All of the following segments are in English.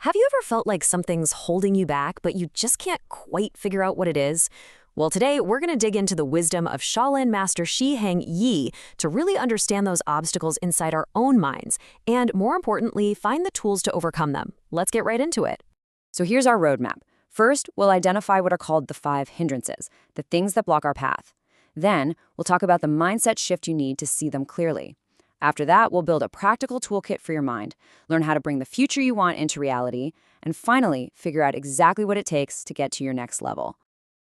Have you ever felt like something's holding you back, but you just can't quite figure out what it is? Well, today we're going to dig into the wisdom of Shaolin Master Shi Heng to really understand those obstacles inside our own minds, and more importantly, find the tools to overcome them. Let's get right into it. So here's our roadmap. First, we'll identify what are called the 5 hindrances, the things that block our path. Then, we'll talk about the mindset shift you need to see them clearly. After that, we'll build a practical toolkit for your mind, learn how to bring the future you want into reality, and finally, figure out exactly what it takes to get to your next level.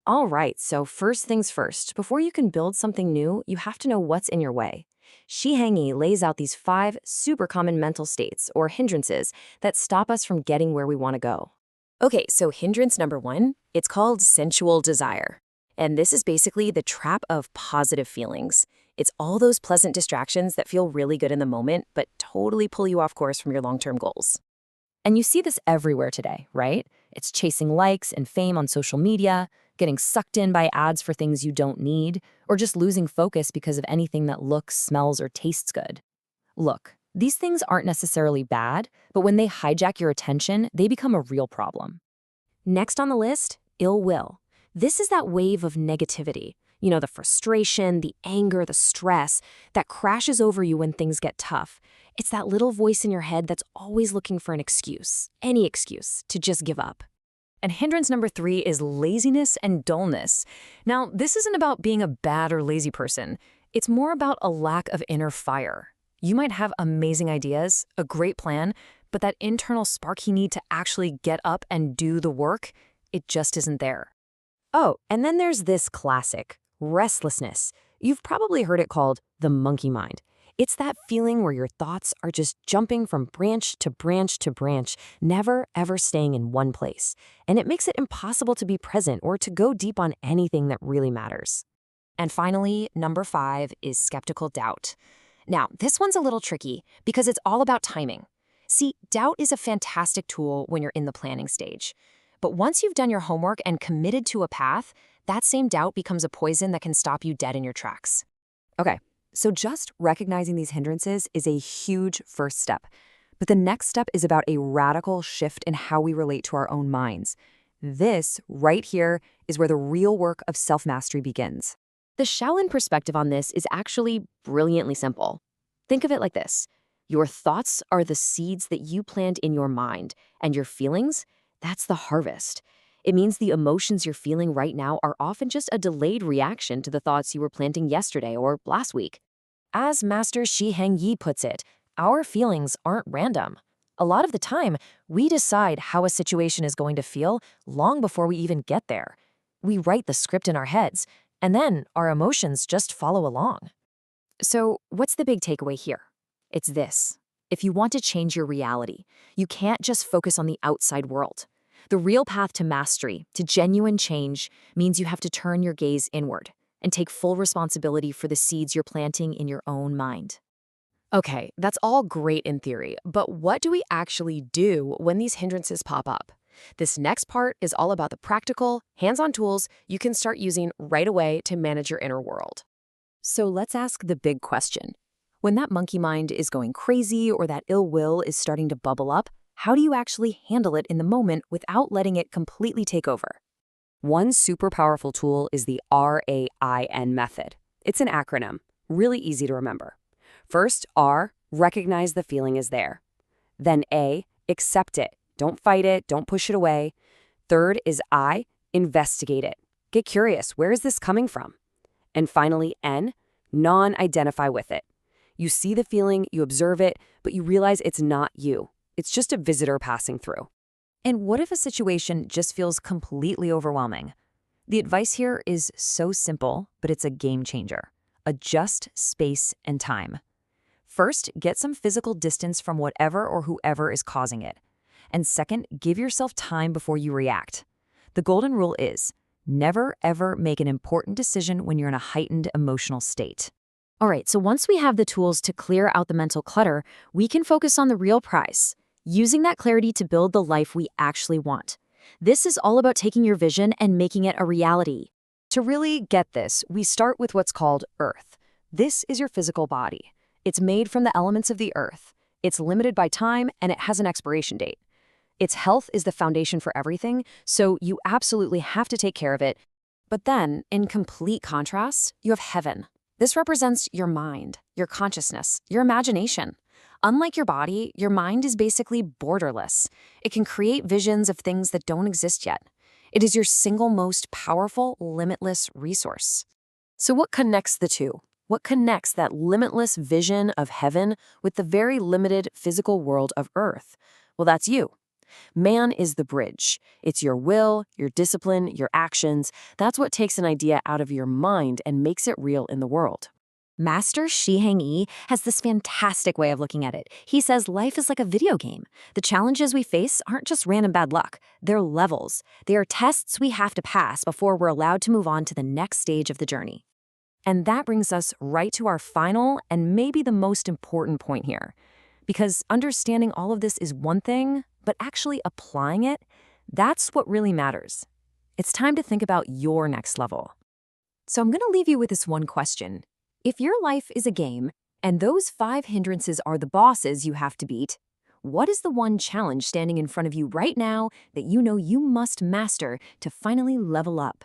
All right, so first things first, before you can build something new, you have to know what's in your way. Shi Heng lays out these 5 super common mental states, or hindrances, that stop us from getting where we want to go. Okay, so hindrance number 1, it's called sensual desire. And this is basically the trap of positive feelings. It's all those pleasant distractions that feel really good in the moment, but totally pull you off course from your long-term goals. And you see this everywhere today, right? It's chasing likes and fame on social media, getting sucked in by ads for things you don't need, or just losing focus because of anything that looks, smells, or tastes good. Look, these things aren't necessarily bad, but when they hijack your attention, they become a real problem. Next on the list, ill will. This is that wave of negativity. You know, the frustration, the anger, the stress that crashes over you when things get tough. It's that little voice in your head that's always looking for an excuse, any excuse, to just give up. And hindrance number 3 is laziness and dullness. Now, this isn't about being a bad or lazy person. It's more about a lack of inner fire. You might have amazing ideas, a great plan, but that internal spark you need to actually get up and do the work, it just isn't there. Oh, and then there's this classic, restlessness. You've probably heard it called the monkey mind. It's that feeling where your thoughts are just jumping from branch to branch to branch, never ever staying in one place. And it makes it impossible to be present or to go deep on anything that really matters. And finally, number 5 is skeptical doubt. Now, this one's a little tricky because it's all about timing. See, doubt is a fantastic tool when you're in the planning stage. But once you've done your homework and committed to a path, that same doubt becomes a poison that can stop you dead in your tracks. Okay, so just recognizing these hindrances is a huge first step. But the next step is about a radical shift in how we relate to our own minds. This, right here, is where the real work of self-mastery begins. The Shaolin perspective on this is actually brilliantly simple. Think of it like this. Your thoughts are the seeds that you plant in your mind, and your feelings, that's the harvest. It means the emotions you're feeling right now are often just a delayed reaction to the thoughts you were planting yesterday or last week. As Master Shi Heng puts it, our feelings aren't random. A lot of the time, we decide how a situation is going to feel long before we even get there. We write the script in our heads, and then our emotions just follow along. So, what's the big takeaway here? It's this. If you want to change your reality, you can't just focus on the outside world. The real path to mastery, to genuine change, means you have to turn your gaze inward and take full responsibility for the seeds you're planting in your own mind. Okay, that's all great in theory, but what do we actually do when these hindrances pop up? This next part is all about the practical, hands-on tools you can start using right away to manage your inner world. So let's ask the big question. When that monkey mind is going crazy or that ill will is starting to bubble up, how do you actually handle it in the moment without letting it completely take over? One super powerful tool is the RAIN method. It's an acronym, really easy to remember. First, R, recognize the feeling is there. Then A, accept it. Don't fight it, don't push it away. Third is I, investigate it. Get curious, where is this coming from? And finally, N, non-identify with it. You see the feeling, you observe it, but you realize it's not you. It's just a visitor passing through. And what if a situation just feels completely overwhelming? The advice here is so simple, but it's a game changer. Adjust space and time. First, get some physical distance from whatever or whoever is causing it. And second, give yourself time before you react. The golden rule is, never ever make an important decision when you're in a heightened emotional state. All right, so once we have the tools to clear out the mental clutter, we can focus on the real prize, using that clarity to build the life we actually want. This is all about taking your vision and making it a reality. To really get this, we start with what's called Earth. This is your physical body. It's made from the elements of the earth. It's limited by time, and it has an expiration date. Its health is the foundation for everything, so you absolutely have to take care of it. But then, in complete contrast, you have heaven. This represents your mind, your consciousness, your imagination. Unlike your body, your mind is basically borderless. It can create visions of things that don't exist yet. It is your single most powerful, limitless resource. So what connects the two? What connects that limitless vision of heaven with the very limited physical world of Earth? Well, that's you. Man is the bridge. It's your will, your discipline, your actions. That's what takes an idea out of your mind and makes it real in the world. Master Shi Heng has this fantastic way of looking at it. He says life is like a video game. The challenges we face aren't just random bad luck. They're levels. They are tests we have to pass before we're allowed to move on to the next stage of the journey. And that brings us right to our final and maybe the most important point here. Because understanding all of this is one thing, but actually applying it, that's what really matters. It's time to think about your next level. So I'm going to leave you with this one question. If your life is a game, and those 5 hindrances are the bosses you have to beat, what is the one challenge standing in front of you right now that you know you must master to finally level up?